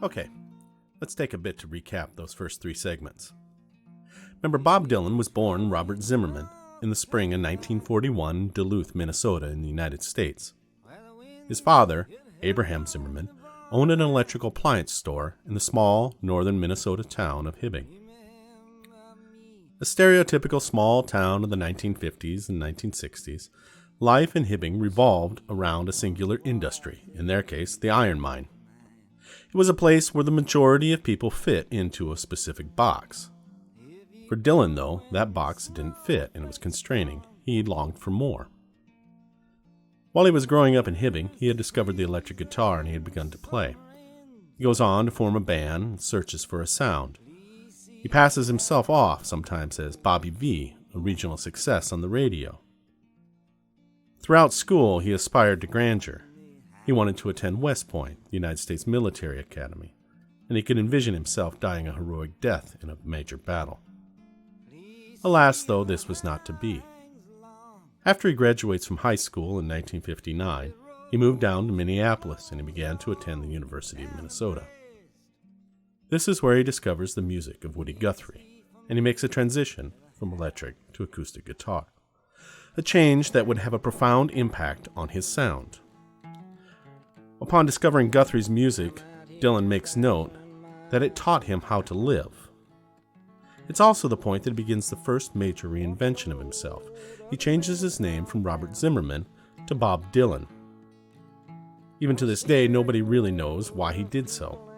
Okay, let's take a bit to recap those first three segments. Remember, Bob Dylan was born Robert Zimmerman in the spring of 1941 in Duluth, Minnesota in the United States. His father, Abraham Zimmerman, owned an electrical appliance store in the small northern Minnesota town of Hibbing. A stereotypical small town of the 1950s and 1960s, life in Hibbing revolved around a singular industry, in their case, the iron mine. It was a place where the majority of people fit into a specific box. For Dylan, though, that box didn't fit and it was constraining. He longed for more. While he was growing up in Hibbing, he had discovered the electric guitar and he had begun to play. He goes on to form a band and searches for a sound. He passes himself off sometimes as Bobby V, a regional success on the radio. Throughout school, he aspired to grandeur. He wanted to attend West Point, the United States Military Academy, and he could envision himself dying a heroic death in a major battle. Alas, though, this was not to be. After he graduates from high school in 1959, he moved down to Minneapolis and he began to attend the University of Minnesota. This is where he discovers the music of Woody Guthrie, and he makes a transition from electric to acoustic guitar, a change that would have a profound impact on his sound. Upon discovering Guthrie's music, Dylan makes note that it taught him how to live. It's also the point that he begins the first major reinvention of himself. He changes his name from Robert Zimmerman to Bob Dylan. Even to this day, nobody really knows why he did so.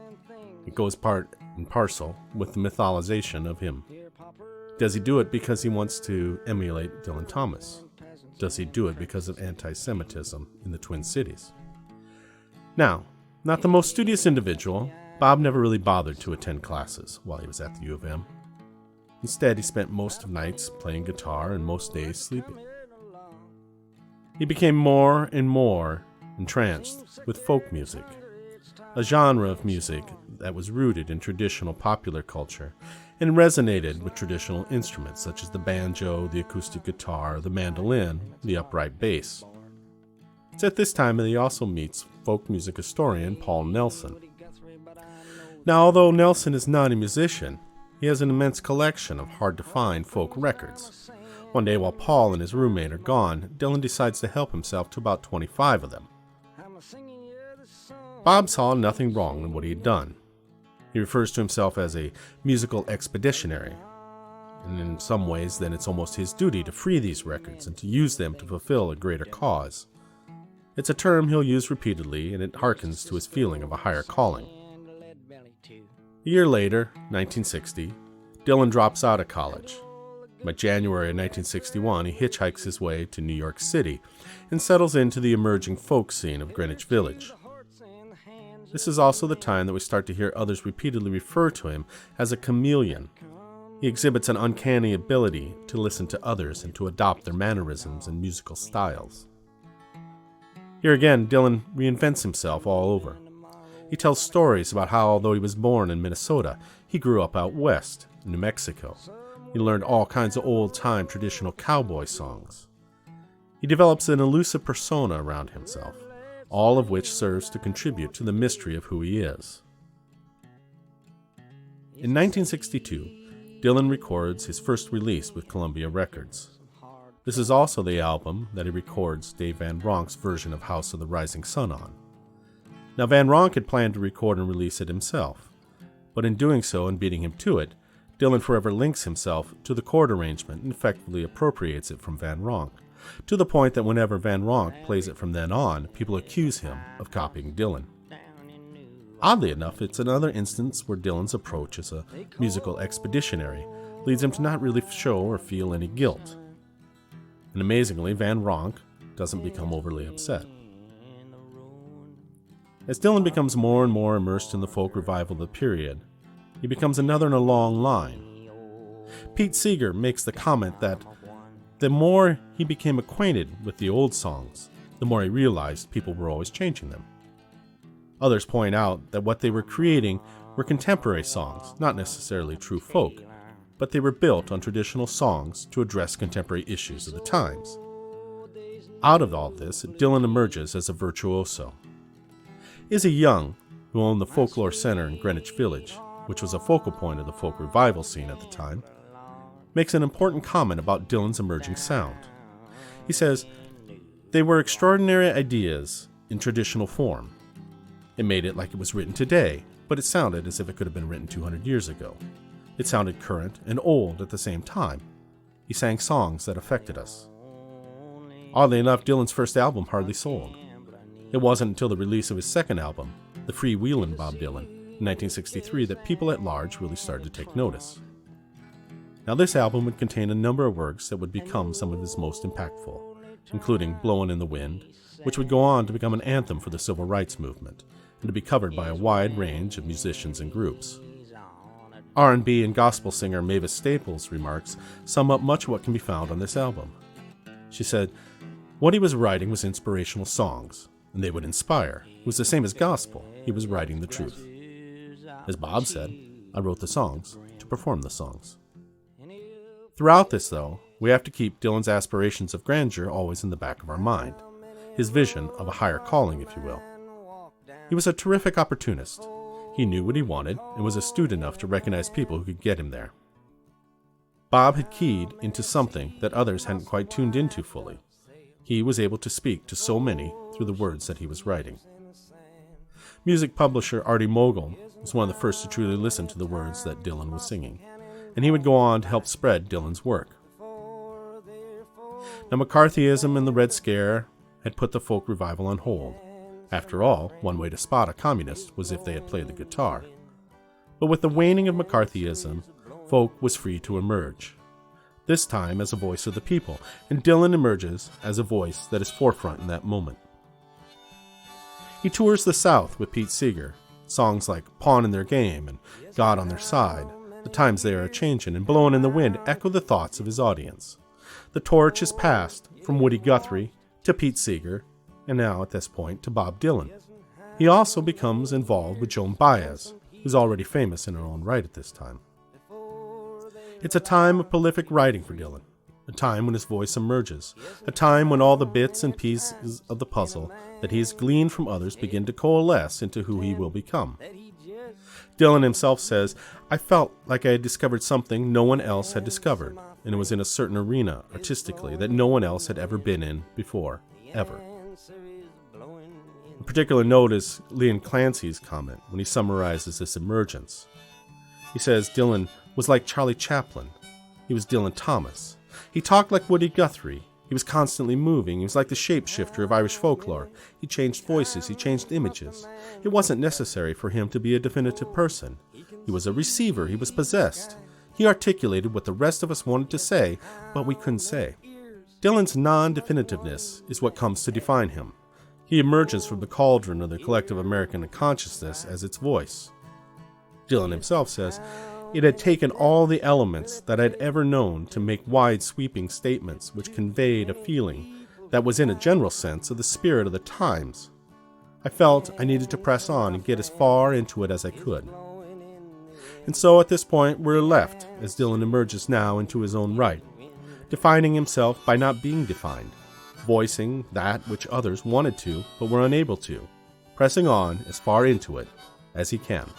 It goes part and parcel with the mythologization of him. Does he do it because he wants to emulate Dylan Thomas? Does he do it because of anti-Semitism in the Twin Cities? Now, not the most studious individual, Bob never really bothered to attend classes while he was at the U of M. Instead, he spent most of nights playing guitar and most days sleeping. He became more and more entranced with folk music, a genre of music that was rooted in traditional popular culture and resonated with traditional instruments such as the banjo, the acoustic guitar, the mandolin, the upright bass. It's at this time that he also meets folk music historian Paul Nelson. Now, although Nelson is not a musician, he has an immense collection of hard-to-find folk records. One day, while Paul and his roommate are gone, Dylan decides to help himself to about 25 of them. Bob saw nothing wrong in what he had done. He refers to himself as a musical expeditionary, and in some ways, then it's almost his duty to free these records and to use them to fulfill a greater cause. It's a term he'll use repeatedly, and it harkens to his feeling of a higher calling. A year later, 1960, Dylan drops out of college. By January of 1961, he hitchhikes his way to New York City and settles into the emerging folk scene of Greenwich Village. This is also the time that we start to hear others repeatedly refer to him as a chameleon. He exhibits an uncanny ability to listen to others and to adopt their mannerisms and musical styles. Here again, Dylan reinvents himself all over. He tells stories about how, although he was born in Minnesota, he grew up out west, in New Mexico. He learned all kinds of old-time traditional cowboy songs. He develops an elusive persona around himself, all of which serves to contribute to the mystery of who he is. In 1962, Dylan records his first release with Columbia Records. This is also the album that he records Dave Van Ronk's version of House of the Rising Sun on. Now, Van Ronk had planned to record and release it himself, but in doing so and beating him to it, Dylan forever links himself to the chord arrangement and effectively appropriates it from Van Ronk, to the point that whenever Van Ronk plays it from then on, people accuse him of copying Dylan. Oddly enough, it's another instance where Dylan's approach as a musical expeditionary leads him to not really show or feel any guilt. And amazingly, Van Ronk doesn't become overly upset. As Dylan becomes more and more immersed in the folk revival of the period, he becomes another in a long line. Pete Seeger makes the comment that the more he became acquainted with the old songs, the more he realized people were always changing them. Others point out that what they were creating were contemporary songs, not necessarily true folk, but they were built on traditional songs to address contemporary issues of the times. Out of all this, Dylan emerges as a virtuoso. Is he young? who owned the Folklore Center in Greenwich Village, which was a focal point of the folk revival scene at the time, makes an important comment about Dylan's emerging sound. He says, "They were extraordinary ideas in traditional form. It made it like it was written today, but it sounded as if it could have been written 200 years ago. It sounded current and old at the same time. He sang songs that affected us." Oddly enough, Dylan's first album hardly sold. It wasn't until the release of his second album, The Freewheelin' Bob Dylan, in 1963, that people at large really started to take notice. Now, this album would contain a number of works that would become some of his most impactful, including Blowin' in the Wind, which would go on to become an anthem for the civil rights movement, and to be covered by a wide range of musicians and groups. R&B and gospel singer Mavis Staples' remarks sum up much of what can be found on this album. She said, "What he was writing was inspirational songs, and they would inspire. It was the same as gospel. He was writing the truth. As Bob said, I wrote the songs to perform the songs." Throughout this, though, we have to keep Dylan's aspirations of grandeur always in the back of our mind, his vision of a higher calling, if you will. He was a terrific opportunist. He knew what he wanted and was astute enough to recognize people who could get him there. Bob had keyed into something that others hadn't quite tuned into fully. He was able to speak to so many through the words that he was writing. Music publisher Artie Mogul was one of the first to truly listen to the words that Dylan was singing, and he would go on to help spread Dylan's work. Now, McCarthyism and the Red Scare had put the folk revival on hold. After all, one way to spot a communist was if they had played the guitar. But with the waning of McCarthyism, folk was free to emerge, this time as a voice of the people, and Dylan emerges as a voice that is forefront in that moment. He tours the South with Pete Seeger. Songs like Pawn in Their Game and God on Their Side, The Times They Are A-Changin', and Blowin' in the Wind echo the thoughts of his audience. The torch is passed from Woody Guthrie to Pete Seeger, and now at this point to Bob Dylan. He also becomes involved with Joan Baez, who's already famous in her own right at this time. It's a time of prolific writing for Dylan, a time when his voice emerges, a time when all the bits and pieces of the puzzle that he has gleaned from others begin to coalesce into who he will become. Dylan himself says, "I felt like I had discovered something no one else had discovered, and it was in a certain arena, artistically, that no one else had ever been in before, ever." A particular note is Leon Clancy's comment when he summarizes this emergence. He says Dylan was like Charlie Chaplin. He was Dylan Thomas. He talked like Woody Guthrie. He was constantly moving. He was like the shapeshifter of Irish folklore. He changed voices. He changed images. It wasn't necessary for him to be a definitive person. He was a receiver. He was possessed. He articulated what the rest of us wanted to say, but we couldn't say. Dylan's non-definitiveness is what comes to define him. He emerges from the cauldron of the collective American consciousness as its voice. Dylan himself says, "It had taken all the elements that I'd ever known to make wide sweeping statements which conveyed a feeling that was in a general sense of the spirit of the times. I felt I needed to press on and get as far into it as I could." And so at this point we're left as Dylan emerges now into his own right, defining himself by not being defined, voicing that which others wanted to but were unable to, pressing on as far into it as he can.